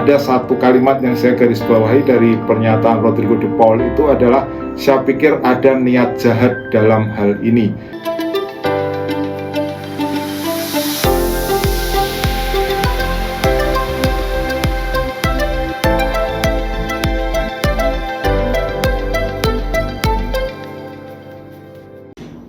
ada satu kalimat yang saya garis bawahi dari pernyataan Rodrigo de Paul itu adalah, saya pikir ada niat jahat dalam hal ini.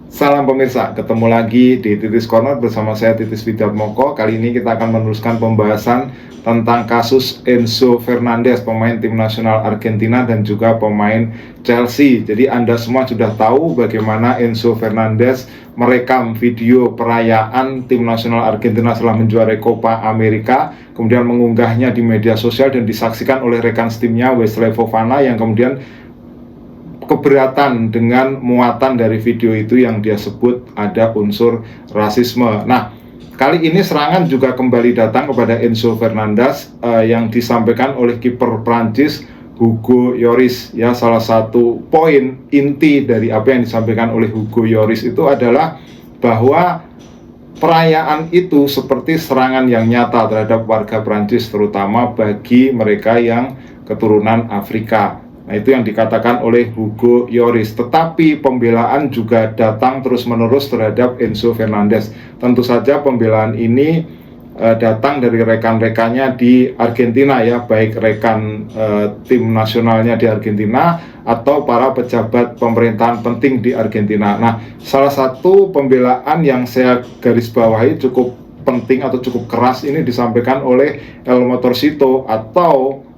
Salam pemirsa, ketemu lagi di Titis Corner bersama saya Titis Widarmoko. Kali ini kita akan meneruskan pembahasan tentang kasus Enzo Fernandez, pemain tim nasional Argentina dan juga pemain Chelsea. Jadi Anda semua sudah tahu bagaimana Enzo Fernandez merekam video perayaan tim nasional Argentina setelah menjuarai Copa America, kemudian mengunggahnya di media sosial dan disaksikan oleh rekan setimnya Wesley Fofana yang kemudian keberatan dengan muatan dari video itu yang dia sebut ada unsur rasisme. Nah, kali ini serangan juga kembali datang kepada Enzo Fernandez yang disampaikan oleh kiper Prancis Hugo Lloris. Ya, salah satu poin inti dari apa yang disampaikan oleh Hugo Lloris itu adalah bahwa perayaan itu seperti serangan yang nyata terhadap warga Prancis, terutama bagi mereka yang keturunan Afrika. Nah, itu yang dikatakan oleh Hugo Lloris. Tetapi pembelaan juga datang terus-menerus terhadap Enzo Fernandez. Tentu saja pembelaan ini datang dari rekan-rekannya di Argentina, ya, baik rekan tim nasionalnya di Argentina atau para pejabat pemerintahan penting di Argentina. Nah, salah satu pembelaan yang saya garis bawahi cukup penting atau cukup keras ini disampaikan oleh El Motorcito atau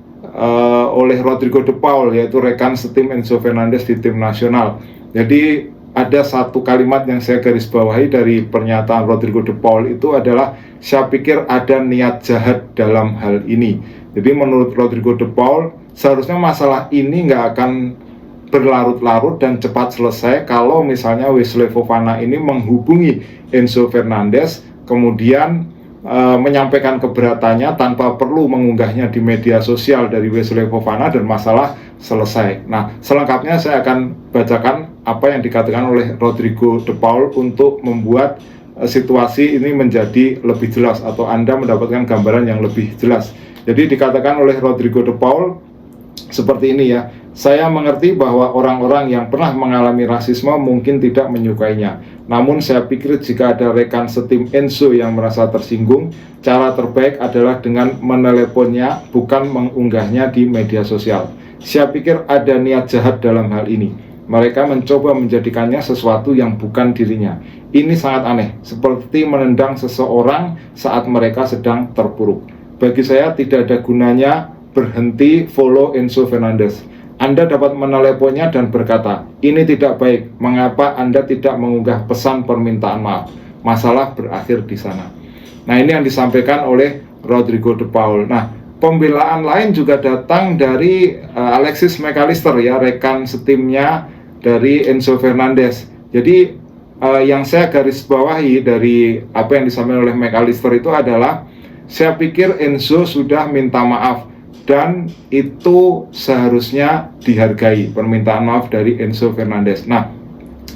oleh Rodrigo de Paul, yaitu rekan setim Enzo Fernandez di tim nasional. Jadi ada satu kalimat yang saya garis bawahi dari pernyataan Rodrigo de Paul itu adalah, saya pikir ada niat jahat dalam hal ini. Jadi menurut Rodrigo de Paul, seharusnya masalah ini nggak akan berlarut-larut dan cepat selesai kalau misalnya Wesley Fofana ini menghubungi Enzo Fernandez, kemudian menyampaikan keberatannya tanpa perlu mengunggahnya di media sosial dari Wesley Fofana dan masalah selesai. Nah, selengkapnya saya akan bacakan apa yang dikatakan oleh Rodrigo de Paul untuk membuat situasi ini menjadi lebih jelas atau Anda mendapatkan gambaran yang lebih jelas. Jadi dikatakan oleh Rodrigo de Paul seperti ini, ya. Saya mengerti bahwa orang-orang yang pernah mengalami rasisme mungkin tidak menyukainya. Namun saya pikir jika ada rekan setim Enzo yang merasa tersinggung, cara terbaik adalah dengan meneleponnya, bukan mengunggahnya di media sosial. Saya pikir ada niat jahat dalam hal ini. Mereka mencoba menjadikannya sesuatu yang bukan dirinya. Ini sangat aneh, seperti menendang seseorang saat mereka sedang terpuruk. Bagi saya tidak ada gunanya berhenti follow Enzo Fernandez. Anda dapat meneleponnya dan berkata, ini tidak baik, mengapa Anda tidak mengunggah pesan permintaan maaf? Masalah berakhir di sana. Nah, ini yang disampaikan oleh Rodrigo de Paul. Nah, pembelaan lain juga datang dari Alexis McAllister, ya, rekan setimnya dari Enzo Fernandez. Jadi yang saya garis bawahi dari apa yang disampaikan oleh McAllister itu adalah, saya pikir Enzo sudah minta maaf dan itu seharusnya dihargai, permintaan maaf dari Enzo Fernandez. Nah,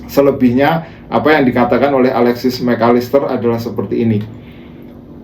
selebihnya apa yang dikatakan oleh Alexis McAllister adalah seperti ini.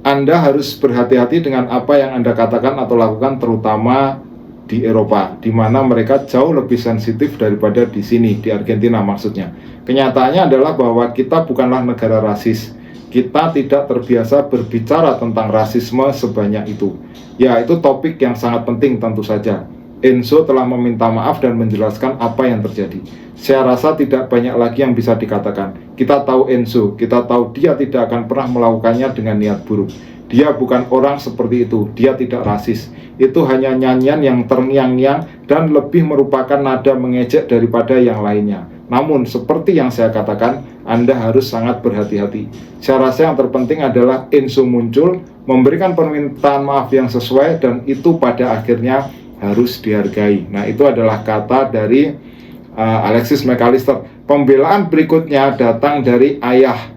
Anda harus berhati-hati dengan apa yang Anda katakan atau lakukan, terutama di Eropa, di mana mereka jauh lebih sensitif daripada di sini, di Argentina maksudnya. Kenyataannya adalah bahwa kita bukanlah negara rasis. Kita tidak terbiasa berbicara tentang rasisme sebanyak itu. Ya, itu topik yang sangat penting tentu saja. Enzo telah meminta maaf dan menjelaskan apa yang terjadi. Saya rasa tidak banyak lagi yang bisa dikatakan. Kita tahu Enzo, kita tahu dia tidak akan pernah melakukannya dengan niat buruk. Dia bukan orang seperti itu, dia tidak rasis. Itu hanya nyanyian yang terngiang-ngiang dan lebih merupakan nada mengejek daripada yang lainnya. Namun, seperti yang saya katakan, Anda harus sangat berhati-hati. Saya rasa yang terpenting adalah Enzo muncul, memberikan permintaan maaf yang sesuai, dan itu pada akhirnya harus dihargai. Nah, itu adalah kata dari Alexis McAllister. Pembelaan berikutnya datang dari ayah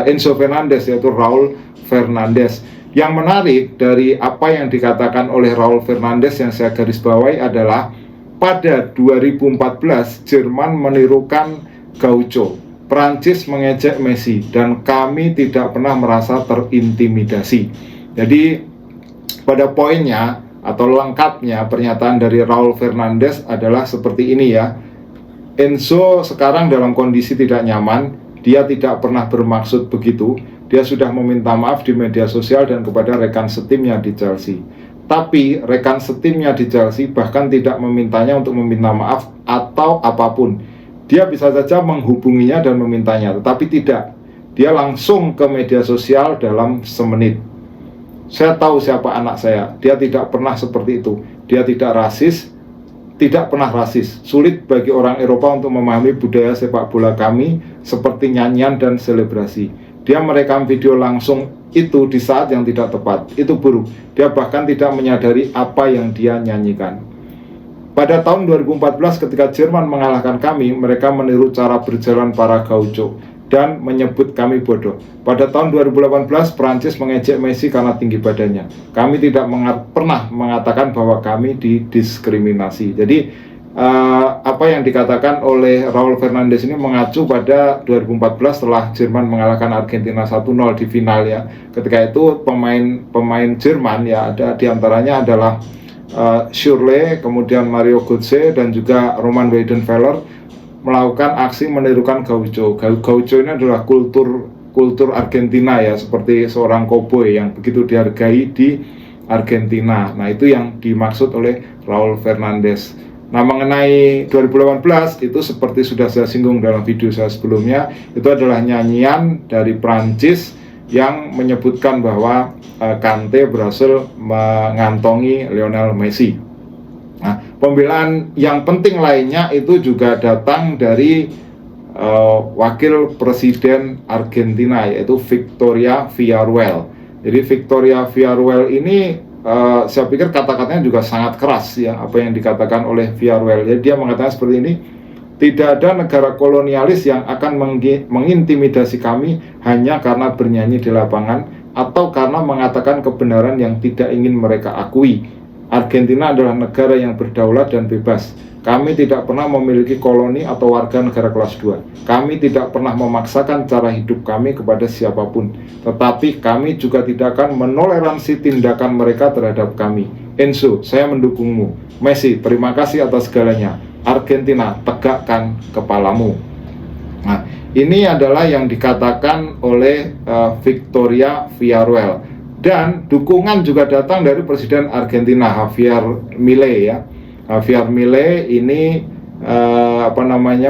Enzo Fernandez, yaitu Raul Fernandez. Yang menarik dari apa yang dikatakan oleh Raul Fernandez yang saya garis bawahi adalah, pada 2014 Jerman menirukan Gaucho, Prancis mengejek Messi, dan kami tidak pernah merasa terintimidasi. Jadi pada poinnya atau lengkapnya pernyataan dari Raul Fernandes adalah seperti ini ya. Enzo sekarang dalam kondisi tidak nyaman, dia tidak pernah bermaksud begitu. Dia sudah meminta maaf di media sosial dan kepada rekan setimnya di Chelsea. Tapi rekan setimnya di Chelsea bahkan tidak memintanya untuk meminta maaf atau apapun. Dia bisa saja menghubunginya dan memintanya, tetapi tidak. Dia langsung ke media sosial dalam semenit. Saya tahu siapa anak saya. Dia tidak pernah seperti itu. Dia tidak rasis, tidak pernah rasis. Sulit bagi orang Eropa untuk memahami budaya sepak bola kami seperti nyanyian dan selebrasi. Dia merekam video langsung itu di saat yang tidak tepat. Itu buruk. Dia bahkan tidak menyadari apa yang dia nyanyikan. Pada tahun 2014 ketika Jerman mengalahkan kami, mereka meniru cara berjalan para gaucho dan menyebut kami bodoh. Pada tahun 2018 Prancis mengejek Messi karena tinggi badannya. Kami tidak pernah mengatakan bahwa kami didiskriminasi. Jadi apa yang dikatakan oleh Raul Fernandes ini mengacu pada 2014 setelah Jerman mengalahkan Argentina 1-0 di final ya. Ketika itu pemain Jerman ya, ada diantaranya adalah Schürrle, kemudian Mario Götze dan juga Roman Weidenfeller melakukan aksi menirukan gaucho. Gaucho ini adalah kultur Argentina ya, seperti seorang koboi yang begitu dihargai di Argentina. Nah, itu yang dimaksud oleh Raul Fernandes. Nah, mengenai 2018 itu seperti sudah saya singgung dalam video saya sebelumnya, itu adalah nyanyian dari Prancis yang menyebutkan bahwa Kante berhasil mengantongi Lionel Messi. Nah, pembelaan yang penting lainnya itu juga datang dari wakil presiden Argentina, yaitu Victoria Villarruel. Jadi Victoria Villarruel ini saya pikir kata-katanya juga sangat keras ya, apa yang dikatakan oleh Villarruel. Jadi dia mengatakan seperti ini, tidak ada negara kolonialis yang akan mengintimidasi kami hanya karena bernyanyi di lapangan atau karena mengatakan kebenaran yang tidak ingin mereka akui. Argentina adalah negara yang berdaulat dan bebas. Kami tidak pernah memiliki koloni atau warga negara kelas 2. Kami tidak pernah memaksakan cara hidup kami kepada siapapun. Tetapi kami juga tidak akan menoleransi tindakan mereka terhadap kami. Enzo, saya mendukungmu. Messi, terima kasih atas segalanya. Argentina, tegakkan kepalamu. Nah, ini adalah yang dikatakan oleh Victoria Villarruel. Dan dukungan juga datang dari Presiden Argentina, Javier Milei ya. Javier Milei ini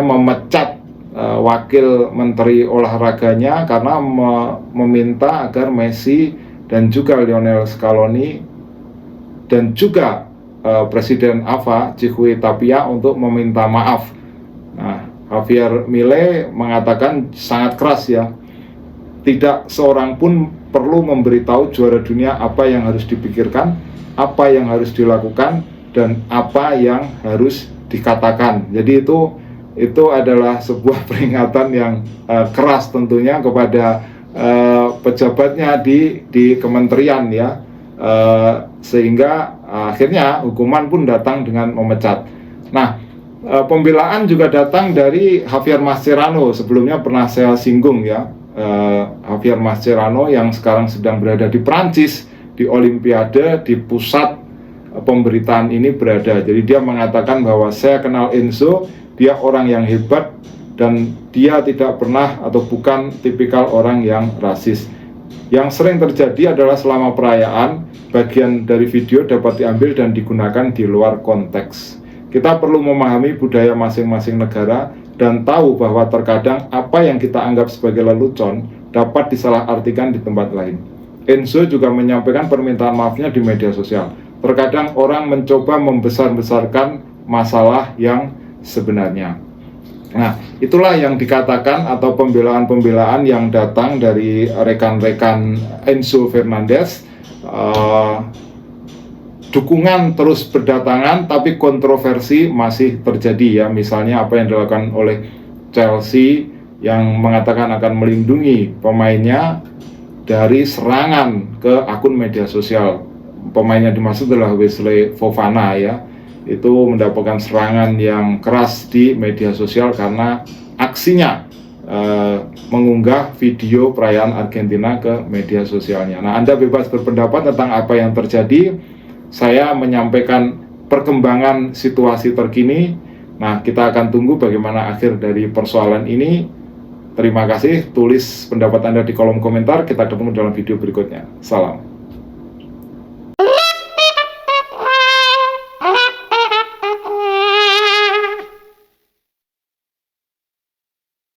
memecat wakil menteri olahraganya karena meminta agar Messi dan juga Lionel Scaloni dan juga Presiden AFA Cihui Tapia untuk meminta maaf. Nah, Javier Milei mengatakan sangat keras ya, tidak seorang pun perlu memberitahu juara dunia apa yang harus dipikirkan, apa yang harus dilakukan, dan apa yang harus dikatakan. Jadi itu adalah sebuah peringatan yang keras tentunya kepada pejabatnya di kementerian ya, sehingga akhirnya hukuman pun datang dengan memecat. Nah, pembelaan juga datang dari Javier Mascherano. Sebelumnya pernah saya singgung ya, Javier Mascherano yang sekarang sedang berada di Prancis di Olimpiade, di pusat pemberitaan ini berada. Jadi dia mengatakan bahwa saya kenal Enzo, dia orang yang hebat dan dia tidak pernah atau bukan tipikal orang yang rasis. Yang sering terjadi adalah selama perayaan, bagian dari video dapat diambil dan digunakan di luar konteks. Kita perlu memahami budaya masing-masing negara dan tahu bahwa terkadang apa yang kita anggap sebagai lelucon dapat disalahartikan di tempat lain. Enzo juga menyampaikan permintaan maafnya di media sosial. Terkadang orang mencoba membesar-besarkan masalah yang sebenarnya. Nah, itulah yang dikatakan atau pembelaan-pembelaan yang datang dari rekan-rekan Enzo Fernandes. Dukungan terus berdatangan, tapi kontroversi masih terjadi ya. Misalnya apa yang dilakukan oleh Chelsea yang mengatakan akan melindungi pemainnya dari serangan ke akun media sosial. Pemain yang dimaksud adalah Wesley Fofana ya. Itu mendapatkan serangan yang keras di media sosial karena aksinya mengunggah video perayaan Argentina ke media sosialnya. Nah, Anda bebas berpendapat tentang apa yang terjadi. saya menyampaikan perkembangan situasi terkini. Nah, kita akan tunggu bagaimana akhir dari persoalan ini. Terima kasih, tulis pendapat Anda di kolom komentar. Kita ketemu dalam video berikutnya. Salam.